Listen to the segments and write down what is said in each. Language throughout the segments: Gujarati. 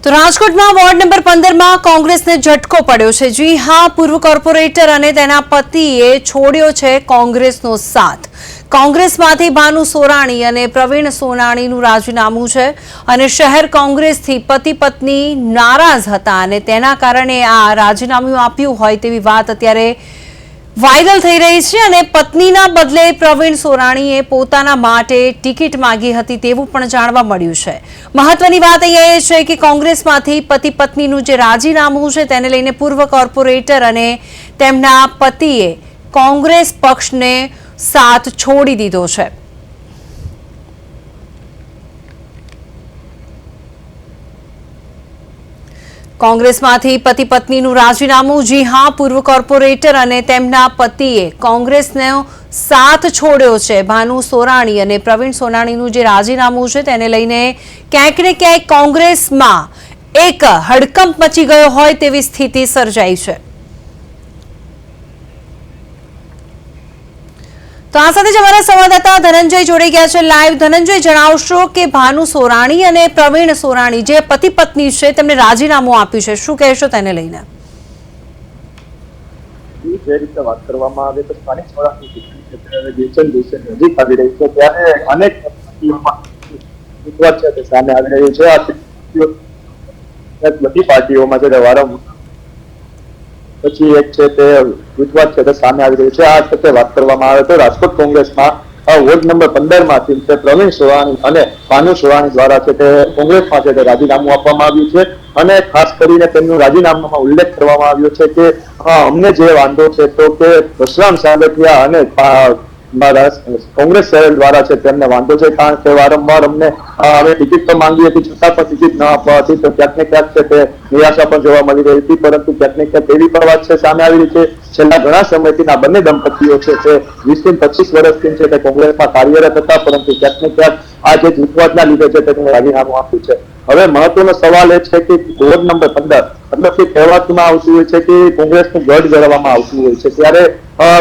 તો રાજકોટમાં વોર્ડ નંબર 15 માં કોંગ્રેસને ઝટકો પડ્યો છે। જી હા, પૂર્વ કોર્પોરેટર અને તેના પતિએ છોડ્યો છે કોંગ્રેસનો સાથ। કોંગ્રેસમાંથી ભાનુ સોરાણી અને પ્રવીણ સોનાણીનું રાજીનામું છે અને શહેર કોંગ્રેસથી પતિ પત્ની નારાજ હતા અને તેના કારણે આ રાજીનામું આપ્યું હોય તેવી વાત અત્યારે વાયરલ થઈ રહી છે અને પત્નીના બદલે પ્રવીણ સોરાણીએ પોતાના માટે ટિકિટ માંગી હતી તેવું પણ જાણવા મળ્યું છે। મહત્વની વાત એ છે કે કોંગ્રેસમાંથી પતિ પત્નીનું જે રાજીનામું છે તેને લઈને પૂર્વ કોર્પોરેટર અને તેમના પતિએ કોંગ્રેસ પક્ષને સાથ છોડી દીધો છે। કોંગ્રેસમાંથી પતિ પત્નીનું રાજીનામું। જી હા, પૂર્વ કોર્પોરેટર અને તેમના પતિએ કોંગ્રેસનો સાથ છોડ્યો છે। ભાનુ સોરાણી અને પ્રવીણ સોનાણીનું જે રાજીનામું છે તેને લઈને ક્યાંક ને ક્યાંક કોંગ્રેસમાં એક હડકંપ મચી ગયો હોય તેવી સ્થિતિ સર્જાઈ છે। તો આ સાથે જ અમારા સંવાદદાતા ધનંજય જોડાઈ ગયા છે લાઈવ। ધનંજય, જણાવશો કે ભાનુ સોરાણી અને પ્રવીણ સોરાણી જે પતિ પત્ની છે તેમને રાજીનામું આપ્યું છે, શું કહેશો તેને લઈને? જે રીતે વાત કરવામાં આવે તો સ્થાનિક સ્વરાજની ચૂંટણી ક્ષેત્રે વેચાણ દિવસે નજીક આવી રહી છે ત્યારે અનેક પાર્ટીઓમાં છે તે સામે આવી રહ્યું છે। આ બધી પાર્ટીઓમાં છે વારંવાર પછી એક છે તે વિશ્વાસ છે તે સામે આવી રહ્યું છે। આ સાથે વાત કરવામાં આવે તો રાજકોટ કોંગ્રેસમાં વોર્ડ નંબર 15 માંથી પ્રવીણ સોરાણી અને ભાનુ સોરાણી દ્વારા છે તે કોંગ્રેસમાં છે તે રાજીનામું આપવામાં આવ્યું છે અને ખાસ કરીને તેમનું રાજીનામામાં ઉલ્લેખ કરવામાં આવ્યો છે કે અમને જે વાંધો છે તો કે પ્રશાંત સાગઠિયા અને કોંગ્રેસ શહેર દ્વારા છે તેમને વાંધો છે કારણ કે વારંવાર અમને હવે ટિકિટ તો માંગી હતી છતાં પણ ટિકિટ ન આપવાથી તો ક્યાંક ને ક્યાંક છે તે નિરાશા પણ જોવા મળી રહી હતી, પરંતુ ક્યાંક ને ક્યાંક એવી પણ વાત છે સામે આવી રહી છે છેલ્લા ઘણા સમયથી આ બંને દંપતીઓ છે તે 20-25 વર્ષથી છે તે કોંગ્રેસમાં કાર્યરત હતા, પરંતુ ક્યાંક ને ક્યાંક આ જે જૂથવાદના લીધે છે તેનું રાજીનામું આપ્યું છે। હવે મહત્વનો સવાલ એ છે કે વોર્ડ નંબર 15 મતલબ કે કહેવામાં આવતું હોય છે કે કોંગ્રેસનું ગઢ ગણવામાં આવતું હોય છે ત્યારે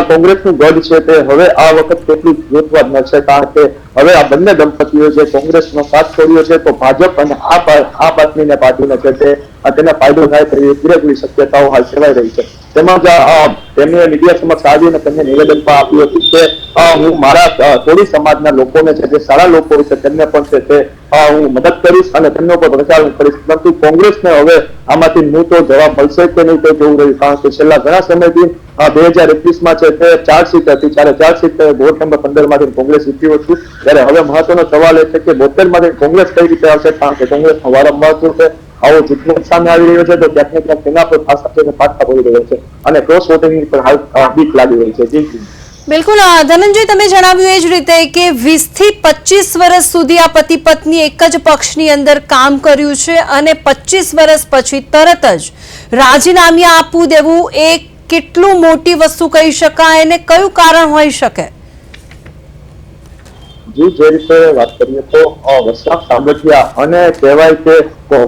કોંગ્રેસનું ગઢ છે તે હવે આ વખત કેટલું જૂથવાદ ન છે કારણ કે હવે આ બંને દંપતીઓ જે કોંગ્રેસનો સાથ છોડ્યો છે તો ભાજપ અને આ પાર્ટીને છે તે તેને ફાયદો થાય તેવી પૂરેપૂરી શક્યતાઓ હાલ સેવાઈ રહી છે। તેમજ તેમને મીડિયા સમક્ષ આવીને તેમને નિવેદન પણ આપ્યું હતું કે હું મારા કોળી સમાજના લોકોને છે જે સારા લોકો છે તેમને પણ છે તે હું મદદ કરીશ અને તેમનો પણ પ્રચાર કરીશ, પરંતુ કોંગ્રેસને હવે આમાંથી હું તો જવાબ મળશે કે નહીં તો જોવું રહ્યું કારણ કે છેલ્લા ઘણા સમયથી 2021માં છે તે 4 સીટ હતી જ્યારે 4 સીટ વોર્ડ નંબર 15 માંથી કોંગ્રેસ જીત્યું હતું ત્યારે હવે મહત્વનો સવાલ એ છે કે 72 માંથી કોંગ્રેસ કઈ રીતે આવશે કારણ કે કોંગ્રેસનો વારંવાર છે આવો જૂથવાદ સામે આવી રહ્યો છે તો ક્યાંક ને ક્યાંક તેના પર ખાસ પાછા પડી રહ્યો છે અને ક્રોસ વોટિંગની પણ હાલ બીક લાગી રહી છે। જી બિલકુલ ધનંજય, તમે જણાવ્યું એ જ રીતે કે 20 થી 25 વર્ષ સુધી આ પતિ પત્ની એક જ પક્ષની અંદર કામ કર્યું છે અને 25 વર્ષ પછી તરત જ રાજીનામું આપવું દેવું એ કેટલું મોટી વસ્તુ કહી શકાય અને કયું કારણ હોઈ શકે? જે રીતે વાત કરીએ તો વસરામ સાગઠિયા અને કહેવાય કે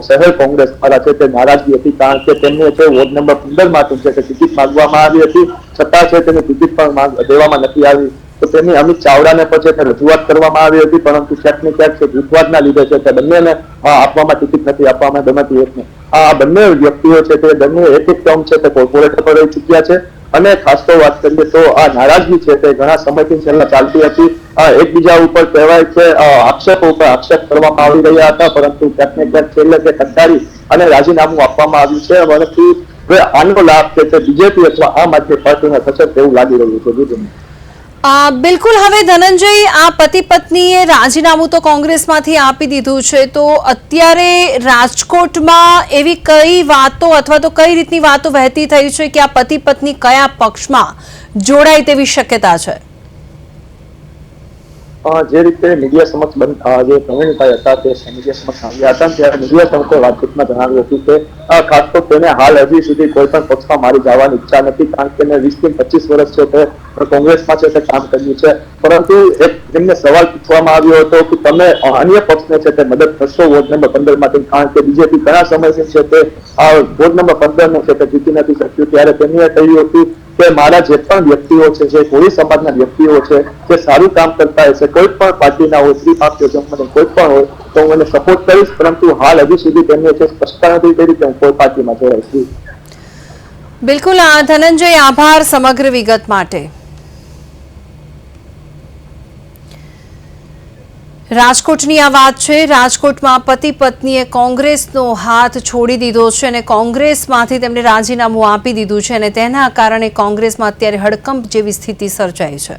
શહેર કોંગ્રેસ દ્વારા છે તે નારાજગી હતી કારણ કે તેમને છે વોર્ડ નંબર 15 માંથી છે ટિકિટ માંગવામાં આવી હતી છતાં છે તેની ટિકિટ પણ દેવામાં નથી આવી તો તેમની અમિત ચાવડાને પણ છે રજૂઆત કરવામાં આવી હતી, પરંતુ ક્યાંક ને ક્યાંક છે જૂથવાદના લીધે છે તે બંનેને આપવામાં ટિકિટ નથી આપવામાં ગમતી એકને। આ બંને વ્યક્તિઓ છે તે બંને એક ટર્મ છે તે કોર્પોરેટર પર રહી ચૂક્યા છે અને ખાસ તો વાત કરીએ તો આ નારાજગી છે તે ઘણા સમયથી છેલ્લા ચાલતી હતી। એકબીજા ઉપર કહેવાય કે આક્ષેપો ઉપર આક્ષેપ કરવામાં આવી રહ્યા હતા, પરંતુ ક્યાંક ને ક્યાંક છેલ્લે તે કંટાળી અને રાજીનામું આપવામાં આવ્યું છે પરંતુ હવે આનો લાભ છે તે બીજેપી અથવા આમ આદમી પાર્ટીને થશે તેવું લાગી રહ્યું છે। બિલકુલ, હવે ધનંજય આ પતિ પત્નીએ રાજીનામું તો કોંગ્રેસમાંથી આપી દીધું છે તો અત્યારે રાજકોટમાં એવી કઈ વાતો અથવા તો કઈ રીતની વાતો વહેતી થઈ છે કે આ પતિ પત્ની કયા પક્ષમાં જોડાય તેવી શક્યતા છે? જે રીતે મીડિયા સમક્ષ જે પ્રવીણભાઈ હતા તે મીડિયા સમક્ષ આવ્યા હતા ત્યારે મીડિયા સમક્ષ વાતચીતમાં જણાવ્યું હતું કે ખાસ તો તેને હાલ હજી સુધી કોઈ પણ પક્ષમાં મારી જવાની ઈચ્છા નથી કારણ કે તેને 20 થી 25 વર્ષ છે તે કોંગ્રેસમાં છે તે કામ કર્યું છે, પરંતુ એક તેમને સવાલ પૂછવામાં આવ્યો હતો કે તમે અન્ય પક્ષને છે તે મદદ કરશો વોર્ડ નંબર 15 માંથી કારણ કે બીજેપી ઘણા સમયથી છે તે વોર્ડ નંબર 15 નો છે તે જીતી નથી શક્યું ત્યારે તેમણે કહ્યું હતું કે મારા જે પણ વ્યક્તિઓ છે જે કોળી સમાજના વ્યક્તિઓ છે જે સારું કામ કરતા હશે કોઈ પણ પાર્ટીના હોય શ્રી પાર્ટીઓ કોઈ પણ હોય તો હું એને સપોર્ટ કરીશ, પરંતુ હાલ હજુ સુધી તેમણે જે સ્પષ્ટતા નથી કરી કે હું કોઈ પાર્ટીમાં જોડાઈશ. બિલકુલ ધનંજય, આભાર સમગ્ર વિગત માટે. રાજકોટની આ વાત છે. રાજકોટમાં પતિ પત્નીએ કોંગ્રેસનો હાથ છોડી દીધો છે અને કોંગ્રેસમાંથી તેમને રાજીનામું આપી દીધું છે અને તેના કારણે કોંગ્રેસમાં અત્યારે હડકંપ જેવી સ્થિતિ સર્જાઈ છે.